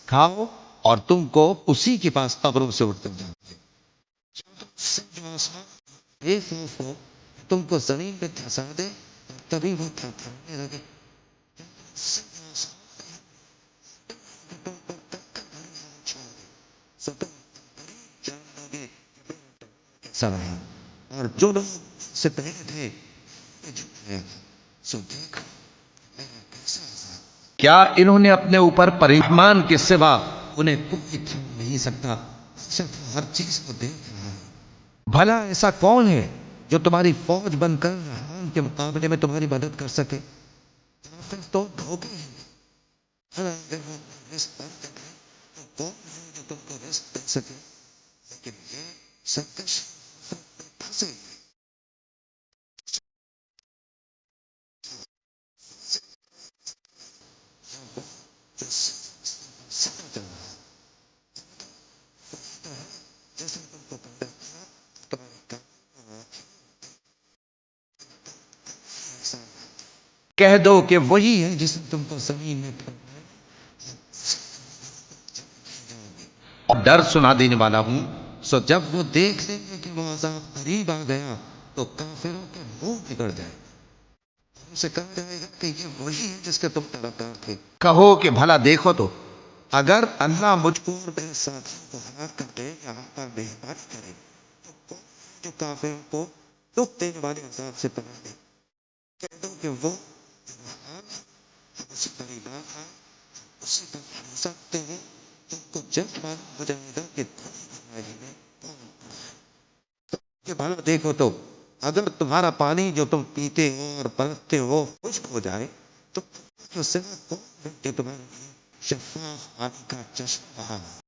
کھاؤ اور تم کو اسی کے پاس قبروں سے اٹھتے جاؤ ایک ہو تم کو زمین پہ دھسا دے تبھی وہ تھرنے لگے اور جو لوگ سے پہلے تھے سو دیکھ کیا انہوں نے اپنے اوپر پریمان کے سوا انہیں کوئی تھم نہیں سکتا صرف ہر چیز کو دیکھ رہا ہے بھلا ایسا کون ہے جو تمہاری فوج بن کر ان کے مقابلے میں تمہاری مدد کر سکے پھر تو دھوکے ہیں جو تم کو رزق دے سکے لیکن یہ سرکش پھنسے کہہ دو کہ وہی ہے جس نے تم کو زمین میں ڈر سنا دینے والا ہوں سو جب وہ دیکھ لیں گے کہ وہ عذاب قریب آ گیا تو کافروں کے منہ بگڑ جائے ان سے کہا جائے گا کہ یہ وہی ہے جس کے تم طرفدار تھے کہو کہ بھلا دیکھو تو اگر اللہ مجھ کو اور میرے ساتھیوں کو ہلاک کر دے یہاں پر مہربانی کرے تو کون جو کافروں کو دکھ دینے والے عذاب سے پناہ دے کہہ دو کہ وہ اس پریبا ہے اسی پر بھروسہ کرتے ہیں تم کو جب معلوم ہو جائے گا کہ تمہاری میں کہ بھلا دیکھو تو اگر تمہارا پانی جو تم پیتے ہو اور پرکھتے ہو خشک ہو جائے تو اس سے کون ہے کہ تمہارے لیے شفاف پانی کا چشمہ بہا